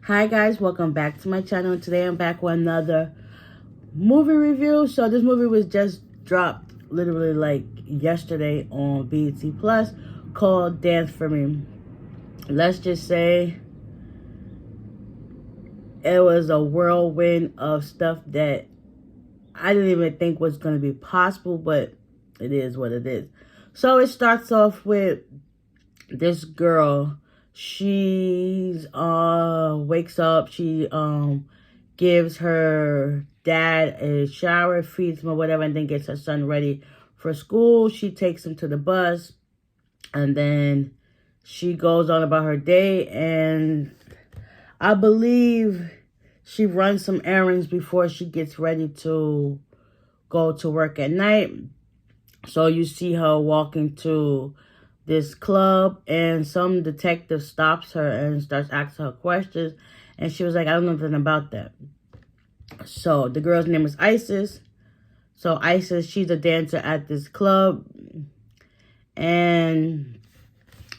Hi guys, welcome back to my channel. Today I'm back with another movie review. So this movie was just dropped literally like yesterday on BET Plus, called Dance For Me. Let's just say it was a whirlwind of stuff that I didn't even think was going to be possible, but it is what it is. So it starts off with this girl. She's wakes up, she gives her dad a shower, feeds him or whatever, and then gets her son ready for school. She takes him to the bus, and then she goes on about her day, and I believe she runs some errands before she gets ready to go to work at night. So you see her walking to this club, and some detective stops her and starts asking her questions, and she was like, I don't know nothing about that. So the girl's name is Isis. So Isis, she's a dancer at this club, and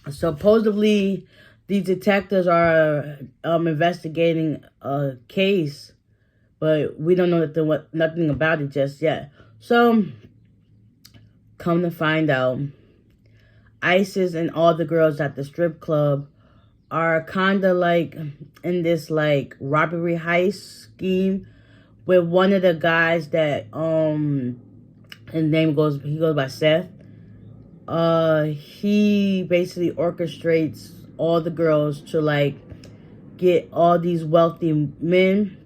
supposedly these detectives are investigating a case, but we don't know nothing about it just yet. So come to find out, Isis and all the girls at the strip club are kind of like in this like robbery heist scheme with one of the guys that his name he goes by Seth. He basically orchestrates all the girls to like get all these wealthy men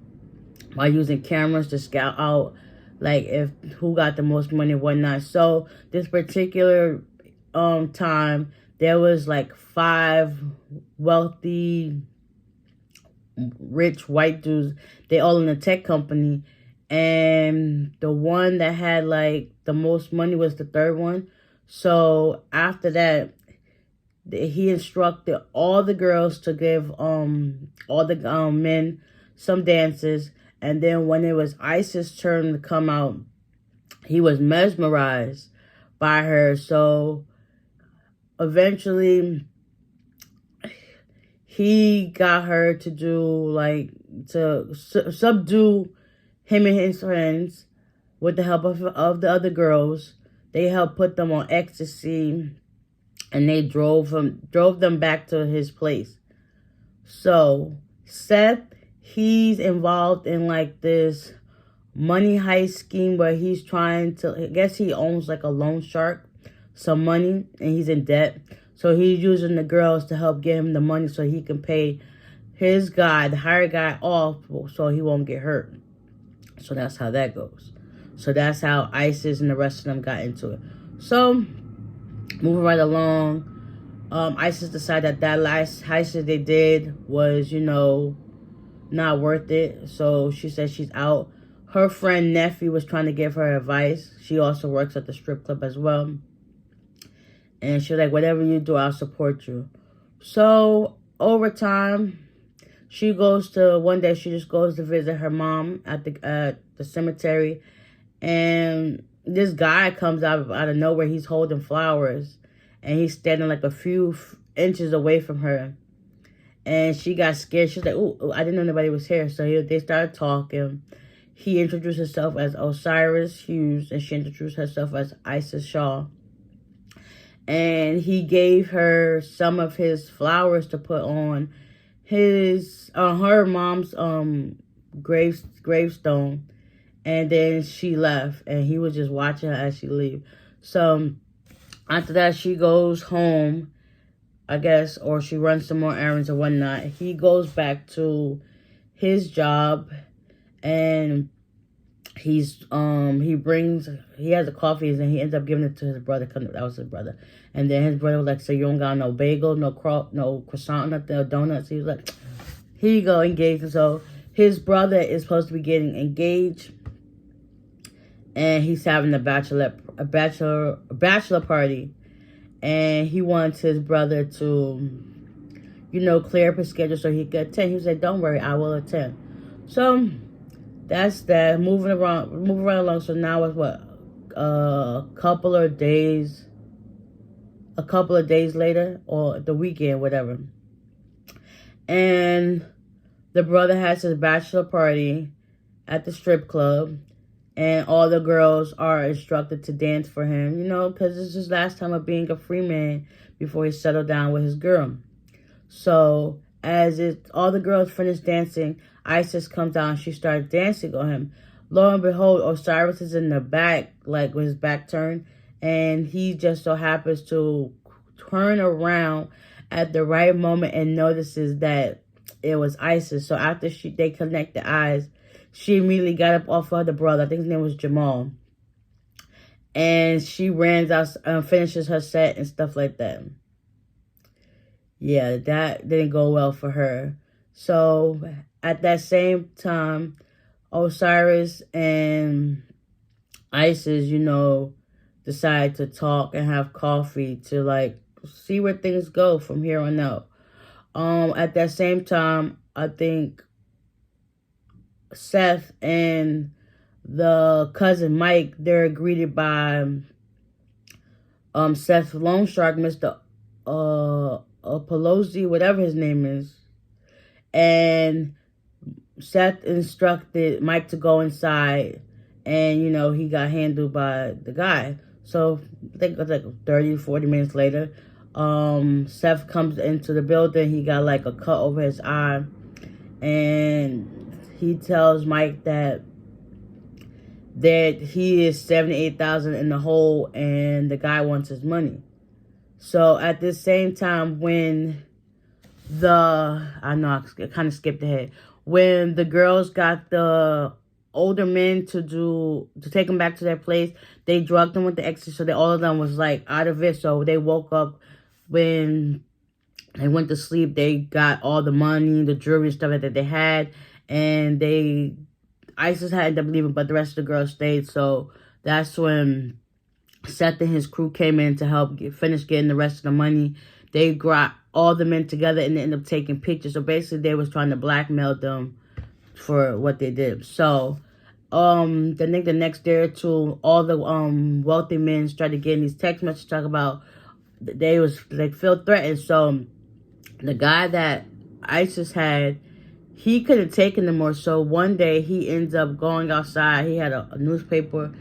by using cameras to scout out like if who got the most money and whatnot. So this particular time, there was like 5 wealthy rich white dudes. They all in a tech company, and the one that had like the most money was the third one. So after that, he instructed all the girls to give all the men some dances, and then when it was Isis' turn to come out, he was mesmerized by her. So eventually he got her to do like to subdue him and his friends with the help of the other girls. They helped put them on ecstasy, and they drove them back to his place. So Seth, he's involved in like this money heist scheme where he's trying to, I guess he owns like a loan shark, some money, and he's in debt. So he's using the girls to help get him the money so he can pay his guy, the hired guy, off so he won't get hurt. So that's how that goes. So that's how Isis and the rest of them got into it. So moving right along, Isis decided that last heist they did was, not worth it. So she said she's out. Her friend Neffy was trying to give her advice. She also works at the strip club as well. And she was like, whatever you do, I'll support you. So over time, one day she just goes to visit her mom at the cemetery. And this guy comes out of nowhere. He's holding flowers, and he's standing like a few inches away from her. And she got scared. She's like, oh, I didn't know nobody was here. So they started talking. He introduced himself as Osiris Hughes, and she introduced herself as Isis Shaw. And he gave her some of his flowers to put on her mom's gravestone. And then she left, and he was just watching her as she leave. So after that, she goes home, I guess, or she runs some more errands or whatnot. He goes back to his job, and he has a coffee, and he ends up giving it to his brother. That was his brother. And then his brother was like, so you don't got no bagel, no croissant, nothing, no donuts? He was like, here you go, engaged. So his brother is supposed to be getting engaged, and he's having a bachelor party, and he wants his brother to, clear up his schedule so he could attend. He was like, don't worry, I will attend. So that's that. Moving right along. So now it's what, a couple of days later, or the weekend, whatever. And the brother has his bachelor party at the strip club, and all the girls are instructed to dance for him, you know, because it's his last time of being a free man before he settled down with his girl. So as all the girls finish dancing, Isis comes out and she starts dancing on him. Lo and behold, Osiris is in the back, like with his back turned, and he just so happens to turn around at the right moment and notices that it was Isis. So after they connect the eyes, she immediately got up off of the brother. I think his name was Jamal. And she runs out, finishes her set and stuff like that. Yeah, that didn't go well for her. So at that same time, Osiris and Isis, you know, decide to talk and have coffee to like see where things go from here on out. At that same time, I think Seth and the cousin Mike, they're greeted by Seth's loan shark, Mr. Pelosi, whatever his name is. And Seth instructed Mike to go inside, and, you know, he got handled by the guy. So I think it was like 30, 40 minutes later, Seth comes into the building. He got like a cut over his eye, and he tells Mike that he is $78,000 in the hole, and the guy wants his money. So at the same time, when I know I kind of skipped ahead. When the girls got the older men to take them back to their place, they drugged them with the ecstasy, so all of them was like out of it. So they woke up when they went to sleep. They got all the money, the jewelry, stuff that they had, and Isis had to end up leaving, but the rest of the girls stayed. So that's when Seth and his crew came in to help finish getting the rest of the money. They got all the men together and they ended up taking pictures. So basically, they was trying to blackmail them for what they did. So, I think the next day or two, all the wealthy men started getting these text messages talking about they was like feel threatened. So the guy that Isis had, he couldn't take it anymore. So one day he ends up going outside. He had a newspaper,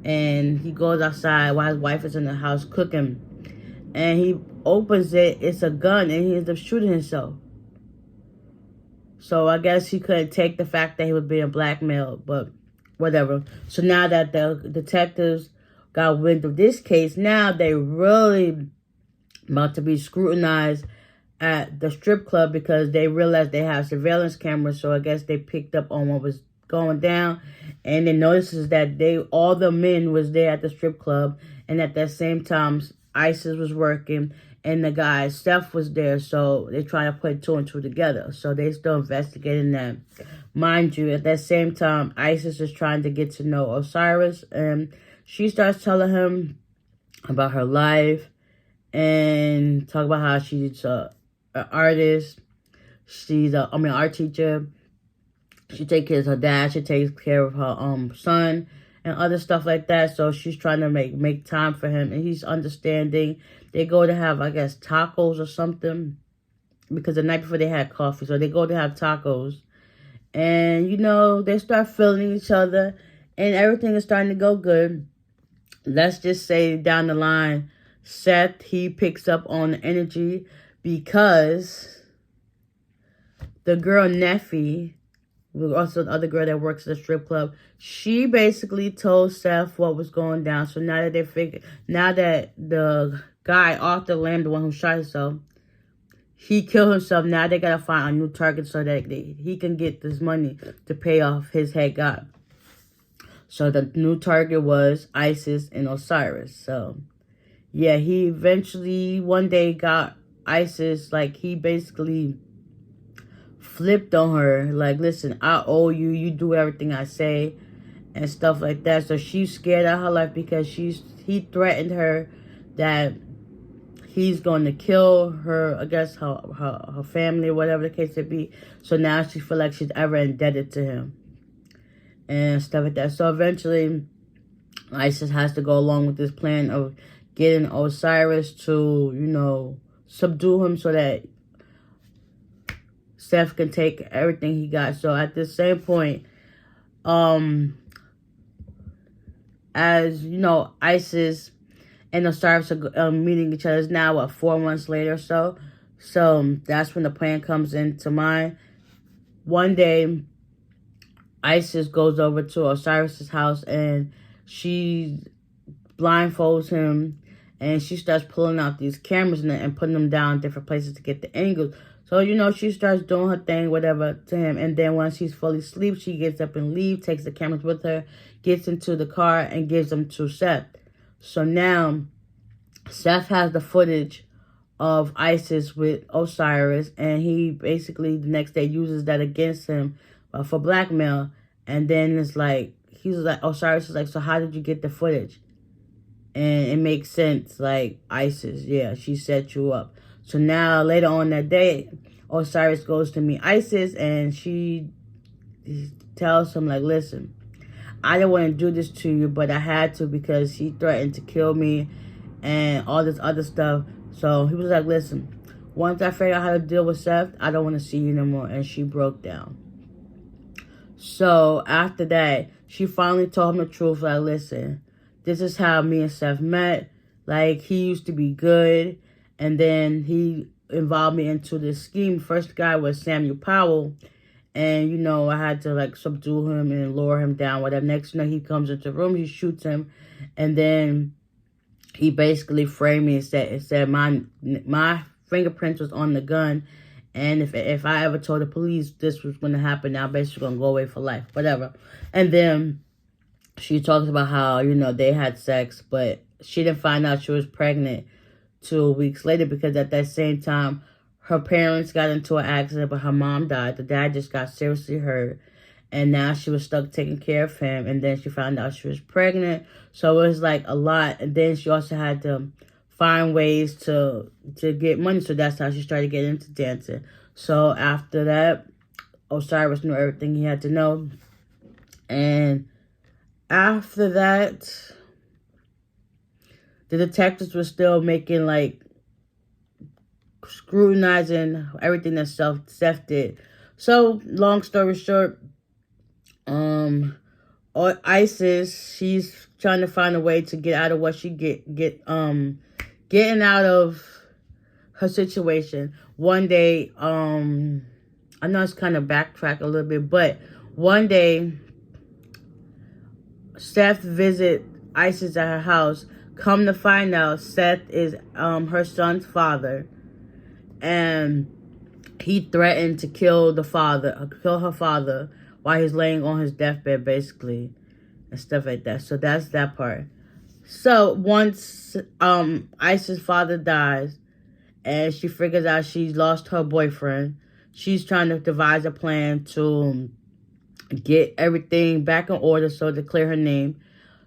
and he goes outside while his wife is in the house cooking. And he opens it, it's a gun, and he ends up shooting himself. So I guess he couldn't take the fact that he was being blackmailed, but whatever. So now that the detectives got wind of this case, now they really about to be scrutinized at the strip club because they realized they have surveillance cameras. So I guess they picked up on what was going down, and they notices that all the men was there at the strip club, and at that same time Isis was working, and the guy Steph was there. So they try to put two and two together. So they still investigating that. Mind you, at that same time, Isis is trying to get to know Osiris, and she starts telling him about her life and talk about how she's an artist. She's an art teacher. She takes care of her dad. She takes care of her son and other stuff like that. So she's trying to make time for him, and he's understanding. They go to have, I guess, tacos or something, because the night before they had coffee. So they go to have tacos, and, you know, they start feeling each other, and everything is starting to go good. Let's just say down the line, Seth, he picks up on the energy because the girl Neffy, also the other girl that works at the strip club, she basically told Seth what was going down. So now that the guy, Arthur Lamb, the one who shot himself, he killed himself. Now they gotta find a new target so that he can get this money to pay off his head god. So the new target was Isis and Osiris. So yeah, he eventually one day got Isis, like he basically flipped on her, like, listen, I owe you, you do everything I say and stuff like that. So she's scared of her life because he threatened her that he's going to kill her, I guess her family, whatever the case may be. So now she feels like she's ever indebted to him and stuff like that. So eventually Isis has to go along with this plan of getting Osiris to, you know, subdue him so that Seth can take everything he got. So at the same point, as you know, Isis and Osiris are meeting each other now, 4 months later or so. So that's when the plan comes into mind. One day, Isis goes over to Osiris's house and she blindfolds him and she starts pulling out these cameras and putting them down in different places to get the angles. So, you know, she starts doing her thing, whatever, to him. And then once she's fully asleep, she gets up and leaves, takes the cameras with her, gets into the car, and gives them to Seth. So now, Seth has the footage of Isis with Osiris, and he basically the next day uses that against him for blackmail. And then it's like, he's like, Osiris is like, so how did you get the footage? And it makes sense, like, Isis, yeah, she set you up. So now, later on that day, Osiris goes to meet Isis, and she tells him, like, listen, I didn't want to do this to you, but I had to because he threatened to kill me and all this other stuff. So he was like, listen, once I figure out how to deal with Seth, I don't want to see you no more. And she broke down. So after that, she finally told him the truth, like, listen, this is how me and Seth met. Like, he used to be good, and then he involved me into this scheme. First guy was Samuel Powell, and, you know, I had to, like, subdue him and lower him down, whatever. Next thing, he comes into the room, he shoots him, and then he basically framed me and said my fingerprints was on the gun, and if I ever told the police this was going to happen, now basically going to go away for life, whatever. And then she talks about how, you know, they had sex, but she didn't find out she was pregnant 2 weeks later because at that same time, her parents got into an accident, but her mom died. The dad just got seriously hurt, and now she was stuck taking care of him, and then she found out she was pregnant. So it was like a lot, and then she also had to find ways to get money, so that's how she started getting into dancing. So after that, Osiris knew everything he had to know, and after that, the detectives were still making, like, scrutinizing everything that Seth did. So, long story short, Isis, she's trying to find a way to get out of what she getting out of her situation. One day, I know it's kind of backtrack a little bit, but one day, Seth visit Isis at her house. Come to find out, Seth is her son's father, and he threatened to kill her father while he's laying on his deathbed, basically, and stuff like that. So that's that part. So once Isis' father dies, and she figures out she's lost her boyfriend, she's trying to devise a plan to get everything back in order so to clear her name.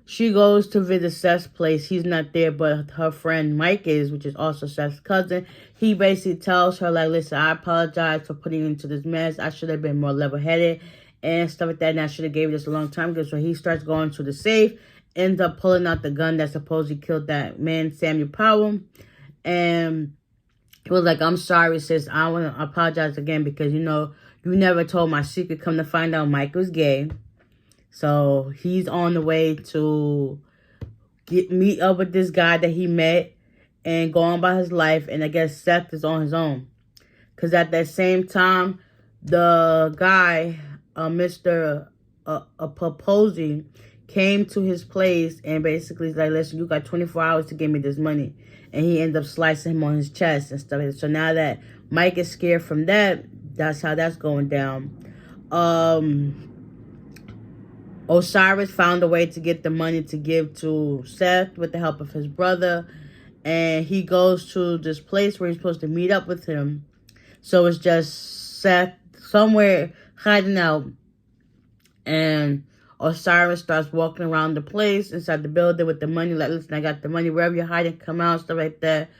She goes to visit Seth's place. He's not there, but her friend Mike is, which is also Seth's cousin. He basically tells her, like, listen, I apologize for putting you into this mess. I should have been more level-headed and stuff like that, and I should have gave you this a long time ago. So he starts going to the safe, ends up pulling out the gun that supposedly killed that man, Samuel Powell, and he was like, I'm sorry, sis. I want to apologize again because, you know, you never told my secret. Come to find out, Mike was gay. So he's on the way to meet up with this guy that he met and go on about his life. And I guess Seth is on his own. Because at that same time, the guy, Mr. Proposing, came to his place and basically like, listen, you got 24 hours to give me this money. And he ended up slicing him on his chest and stuff. So now that Mike is scared from that, that's how that's going down. Osiris found a way to get the money to give to Seth with the help of his brother. And he goes to this place where he's supposed to meet up with him. So it's just Seth somewhere hiding out. And Osiris starts walking around the place inside the building with the money. Like, listen, I got the money. Wherever you're hiding, come out, stuff like that.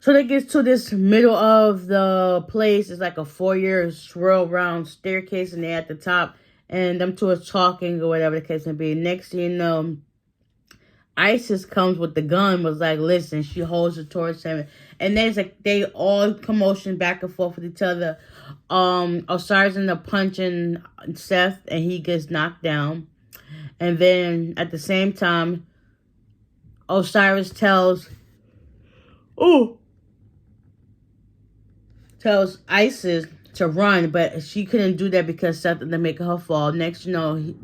So they get to this middle of the place. It's like a foyer swirl round staircase, and they're at the top. And them two are talking or whatever the case may be. Next thing you know, Isis comes with the gun, was like, listen, she holds it towards him. And there's like, they all commotion back and forth with each other. Osiris ends up punching Seth and he gets knocked down. And then at the same time, Osiris tells Isis to run, but she couldn't do that because Seth ended up making her fall. Next, you know,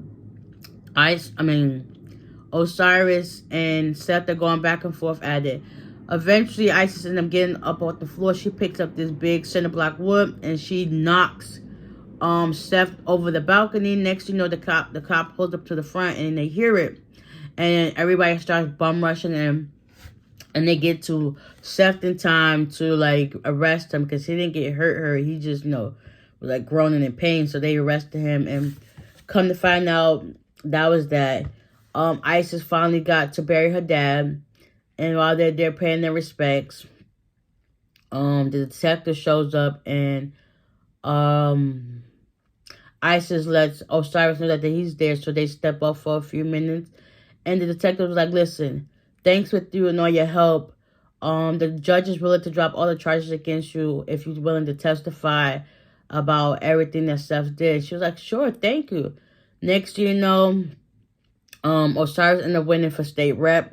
Osiris and Seth are going back and forth at it. Eventually, Isis ends up getting up off the floor. She picks up this big cinder block wood and she knocks Seth over the balcony. Next, you know, the cop pulls up to the front and they hear it, and everybody starts bum rushing him, and they get to Seth in time to like arrest him because he didn't get hurt. He just, you know, was like groaning in pain. So they arrested him, and come to find out, that was that. Isis finally got to bury her dad, and while they're there paying their respects, the detective shows up, and Isis lets Osiris know that he's there, so they step up for a few minutes, and the detective was like, listen, thanks with you and all your help. The judge is willing to drop all the charges against you if you're willing to testify about everything that Seth did. She was like, sure, thank you. Next, you know, Osiris ended up winning for state rep.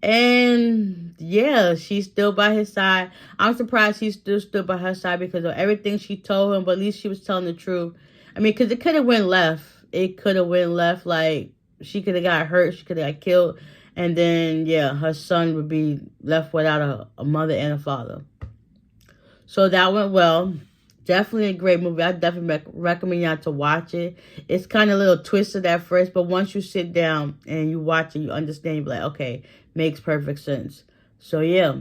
And yeah, she's still by his side. I'm surprised he's still stood by her side because of everything she told him, but at least she was telling the truth. I mean, because it could have went left. It could have went left. Like, she could have got hurt. She could have got killed. And then, yeah, her son would be left without a mother and a father. So that went well. Definitely a great movie. I definitely recommend y'all to watch it. It's kind of a little twisted at first, but once you sit down and you watch it, you understand. You're like, okay, makes perfect sense. So yeah,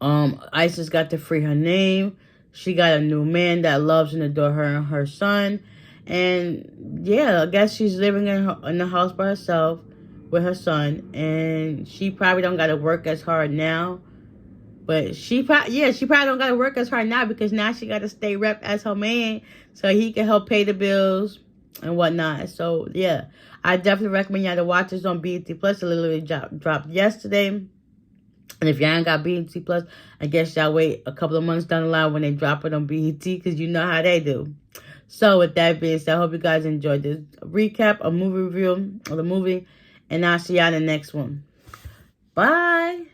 Isis got to free her name. She got a new man that loves and adores her and her son. And yeah, I guess she's living in the house by herself with her son. And she probably don't got to work as hard now. But she probably don't got to work as hard now because now she got to stay rep as her man so he can help pay the bills and whatnot. So, yeah, I definitely recommend y'all to watch this on BET Plus. It literally dropped yesterday. And if y'all ain't got BET Plus, I guess y'all wait a couple of months down the line when they drop it on BET because you know how they do. So, with that being said, I hope you guys enjoyed this recap, a movie review of the movie. And I'll see y'all in the next one. Bye.